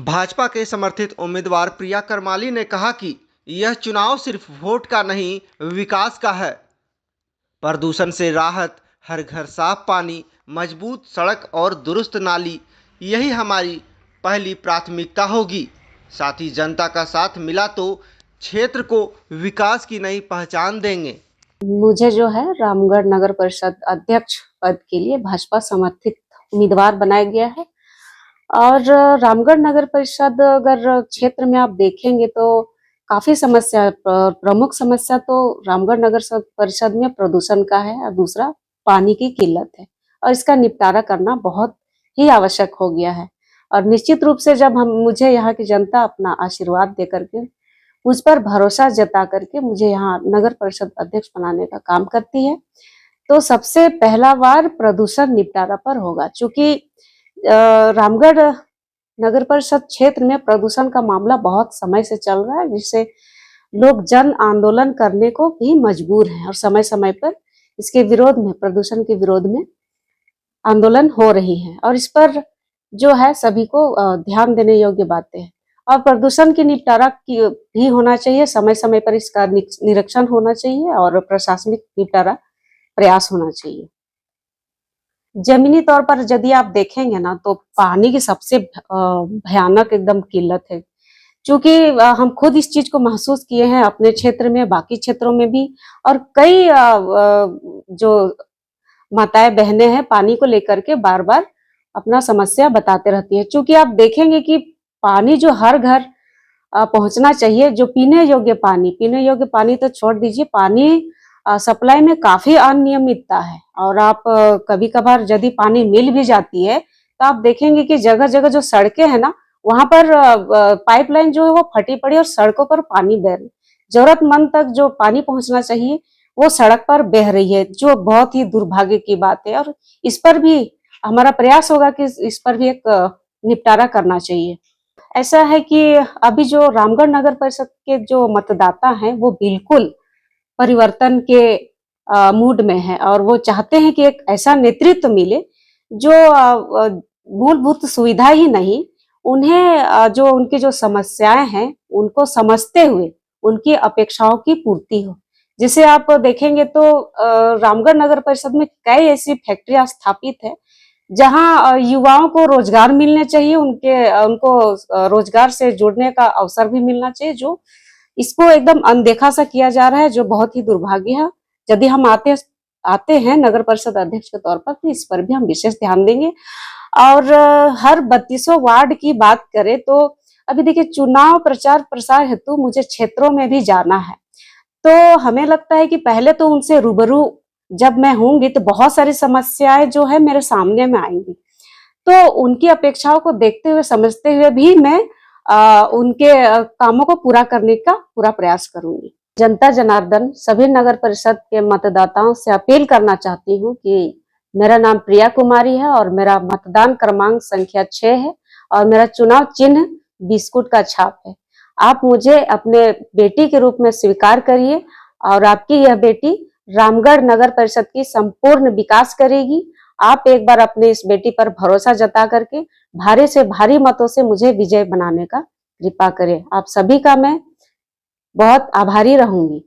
भाजपा के समर्थित उम्मीदवार प्रिया करमाली ने कहा कि यह चुनाव सिर्फ वोट का नहीं, विकास का है। प्रदूषण से राहत, हर घर साफ पानी, मजबूत सड़क और दुरुस्त नाली, यही हमारी पहली प्राथमिकता होगी। साथ ही जनता का साथ मिला तो क्षेत्र को विकास की नई पहचान देंगे। मुझे जो है रामगढ़ नगर परिषद अध्यक्ष पद के लिए भाजपा समर्थित उम्मीदवार बनाया गया है। और रामगढ़ नगर परिषद अगर क्षेत्र में आप देखेंगे तो काफी समस्या, प्रमुख समस्या तो रामगढ़ नगर परिषद में प्रदूषण का है और दूसरा पानी की किल्लत है, और इसका निपटारा करना बहुत ही आवश्यक हो गया है। और निश्चित रूप से जब मुझे यहाँ की जनता अपना आशीर्वाद दे करके, मुझ पर भरोसा जता करके मुझे यहाँ नगर परिषद अध्यक्ष बनाने का काम करती है, तो सबसे पहला वार प्रदूषण निपटारा पर होगा। चूंकि रामगढ़ नगर परिषद क्षेत्र में प्रदूषण का मामला बहुत समय से चल रहा है, जिससे लोग जन आंदोलन करने को भी मजबूर हैं और समय समय पर इसके विरोध में, प्रदूषण के विरोध में आंदोलन हो रही है। और इस पर जो है सभी को ध्यान देने योग्य बातें हैं। और प्रदूषण की निपटारा भी होना चाहिए, समय समय पर इसका निरीक्षण होना चाहिए और प्रशासनिक निपटारा प्रयास होना चाहिए। जमीनी तौर पर यदि आप देखेंगे ना, तो पानी की सबसे भयानक एकदम किल्लत है। क्योंकि हम खुद इस चीज को महसूस किए हैं अपने क्षेत्र में, बाकी क्षेत्रों में भी, और कई जो माताएं बहनें हैं पानी को लेकर के बार बार अपना समस्या बताते रहती है। क्योंकि आप देखेंगे कि पानी जो हर घर पहुंचना चाहिए, जो पीने योग्य पानी तो छोड़ दीजिए, पानी सप्लाई में काफी अनियमितता है। और आप कभी कभार यदि पानी मिल भी जाती है तो आप देखेंगे कि जगह जगह जो सड़कें हैं ना, वहां पर पाइपलाइन जो है वो फटी पड़ी और सड़कों पर पानी बह रही, जरूरतमंद तक जो पानी पहुंचना चाहिए वो सड़क पर बह रही है, जो बहुत ही दुर्भाग्य की बात है। और इस पर भी हमारा प्रयास होगा कि इस पर भी एक निपटारा करना चाहिए। ऐसा है कि अभी जो रामगढ़ नगर परिषद के जो मतदाता हैं वो बिल्कुल परिवर्तन के मूड में है, और वो चाहते हैं कि एक ऐसा नेतृत्व मिले जो मूलभूत सुविधा ही नहीं, उन्हें जो उनकी जो समस्याएं हैं उनको समझते हुए उनकी अपेक्षाओं की पूर्ति हो। जैसे आप देखेंगे तो रामगढ़ नगर परिषद में कई ऐसी फैक्ट्रियां स्थापित है जहां युवाओं को रोजगार मिलने चाहिए, उनको रोजगार से जुड़ने का अवसर भी मिलना चाहिए, जो इसको एकदम अनदेखा सा किया जा रहा है, जो बहुत ही दुर्भाग्य है। यदि हम आते हैं नगर परिषद अध्यक्ष के तौर पर, तो इस पर भी हम विशेष ध्यान देंगे। और हर 32 वार्ड की बात करें तो अभी देखिए, चुनाव प्रचार प्रसार हेतु मुझे क्षेत्रों में भी जाना है, तो हमें लगता है कि पहले तो उनसे रूबरू जब मैं होंगी तो बहुत सारी समस्याएं जो है मेरे सामने में आएंगी, तो उनकी अपेक्षाओं को देखते हुए, समझते हुए भी मैं उनके कामों को पूरा करने का पूरा प्रयास करूंगी। जनता जनार्दन सभी नगर परिषद के मतदाताओं से अपील करना चाहती हूँ कि मेरा नाम प्रिया कुमारी है और मेरा मतदान क्रमांक संख्या 6 है और मेरा चुनाव चिन्ह बिस्कुट का छाप है। आप मुझे अपने बेटी के रूप में स्वीकार करिए और आपकी यह बेटी रामगढ़ नगर परिषद की संपूर्ण विकास करेगी। आप एक बार अपने इस बेटी पर भरोसा जता करके भारी से भारी मतों से मुझे विजय बनाने का कृपा करें। आप सभी का मैं बहुत आभारी रहूंगी।